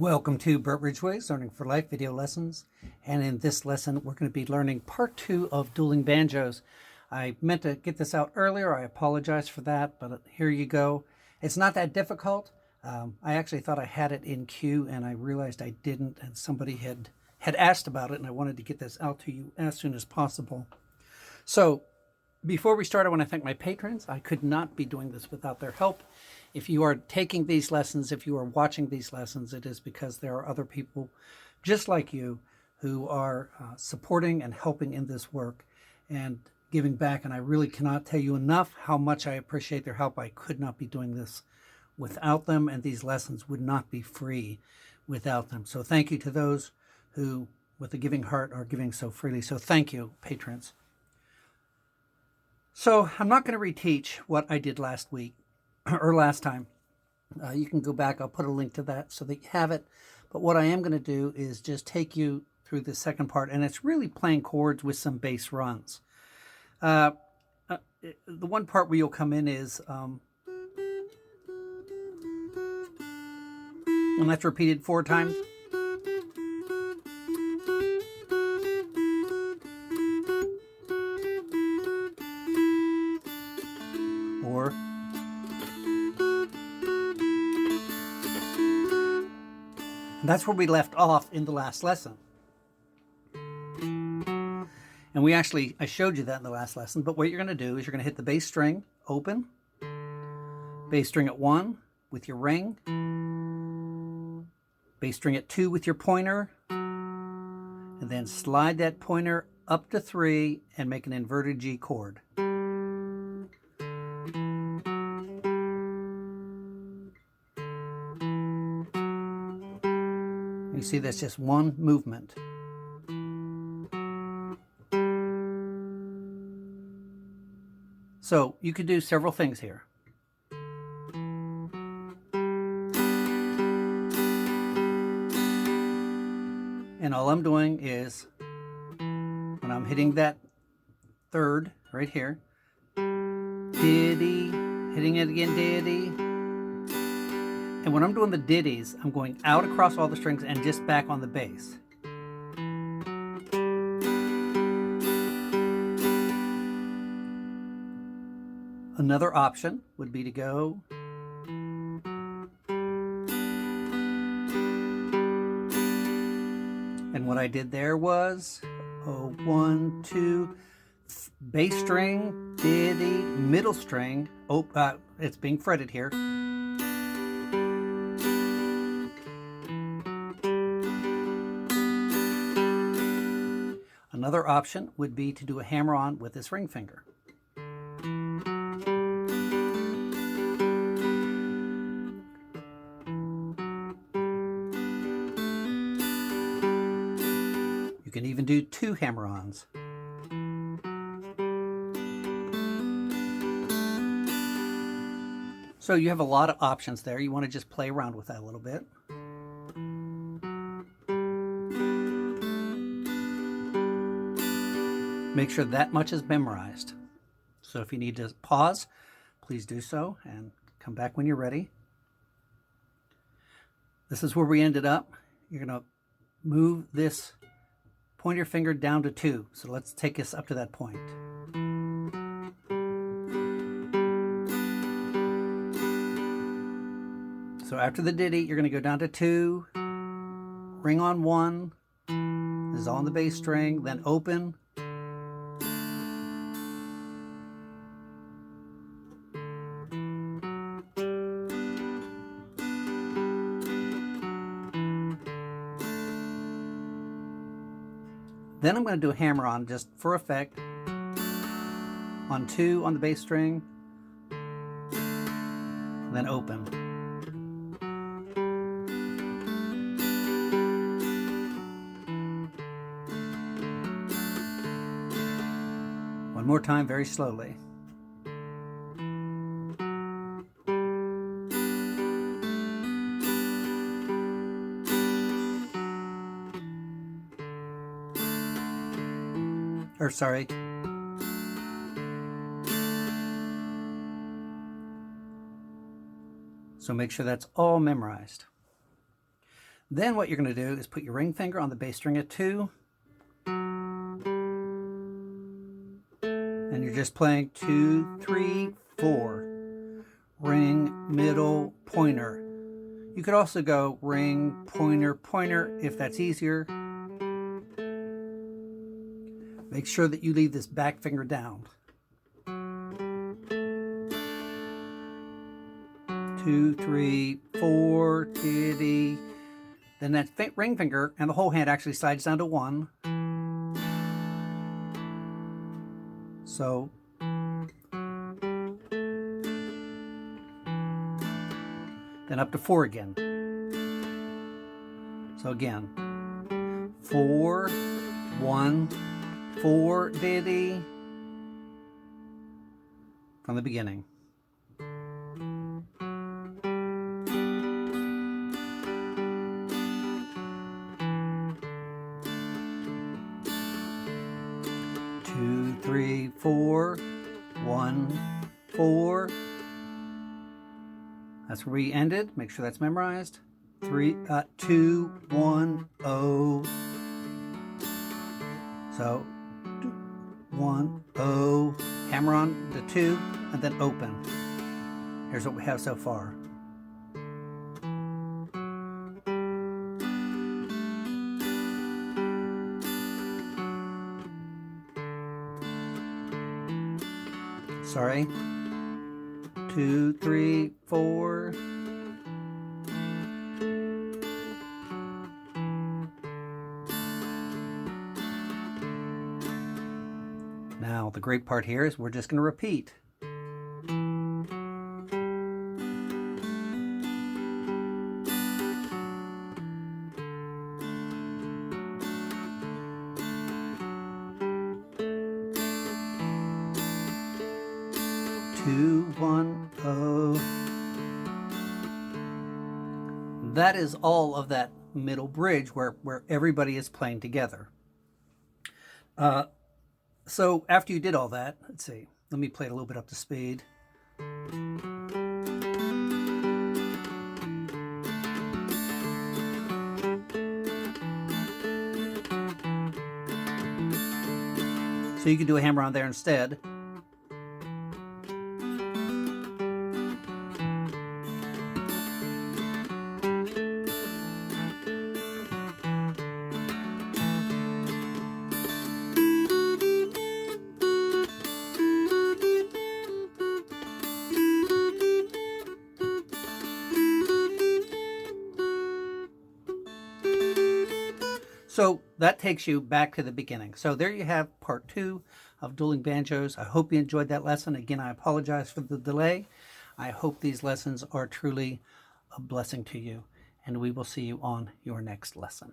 Welcome to Burt Ridgeway's Learning for Life video lessons, and in this lesson we're going to be learning part 2 of Dueling Banjos. I meant to get this out earlier, I apologize for that, but here you go. It's not that difficult. I actually thought I had it in queue and I realized I didn't, and somebody had asked about it and I wanted to get this out to you as soon as possible. So before we start, I want to thank my patrons. I could not be doing this without their help. If you are taking these lessons, if you are watching these lessons, it is because there are other people just like you who are supporting and helping in this work and giving back. And I really cannot tell you enough how much I appreciate their help. I could not be doing this without them, and these lessons would not be free without them. So thank you to those who, with a giving heart, are giving so freely. So thank you, patrons. So I'm not going to reteach what I did last week or last time. You can go back. I'll put a link to that so that you have it. But what I am going to do is just take you through the second part, and it's really playing chords with some bass runs. The one part where you'll come in is, and that's repeated 4 times. Or and that's where we left off in the last lesson. And I showed you that in the last lesson, but what you're going to do is you're going to hit the bass string, open, bass string at 1 with your ring, bass string at 2 with your pointer, and then slide that pointer up to 3 and make an inverted G chord. You see, that's just one movement. So you could do several things here. And all I'm doing is, when I'm hitting that third right here, diddy, hitting it again, diddy. And when I'm doing the diddies, I'm going out across all the strings and just back on the bass. Another option would be to go and what I did there was 1, 2, bass string, diddy, middle string. It's being fretted here. Another option would be to do a hammer-on with this ring finger. You can even do 2 hammer-ons. So you have a lot of options there. You want to just play around with that a little bit. Make sure that much is memorized. So if you need to pause, please do so and come back when you're ready. This is where we ended up. You're going to move this pointer finger down to 2. So let's take us up to that point. So after the ditty, you're going to go down to 2, ring on 1. This is all on the bass string, then open. Then I'm going to do a hammer-on just for effect on 2 on the bass string, and then open. One more time, very slowly. Sorry. So make sure that's all memorized. Then what you're going to do is put your ring finger on the bass string at 2. And you're just playing 2, 3, 4. Ring, middle, pointer. You could also go ring, pointer, pointer if that's easier. Make sure that you leave this back finger down. 2, 3, 4, diddy. Then that ring finger and the whole hand actually slides down to 1. So then up to 4 again. So again, 4, 1, 4, diddy, from the beginning. Two, 3, 4, 1, 4. That's where we ended. Make sure that's memorized. 2, 1, 0. So 1, 0. Hammer on the 2 and then open. Here's what we have so far. Sorry. 2, 3, 4. Now, the great part here is we're just going to repeat. Two, 1, 0. That is all of that middle bridge where everybody is playing together. So after you did all that, let's see, let me play it a little bit up to speed. So you can do a hammer on there instead. So that takes you back to the beginning. So there you have part 2 of Dueling Banjos. I hope you enjoyed that lesson. Again, I apologize for the delay. I hope these lessons are truly a blessing to you, and we will see you on your next lesson.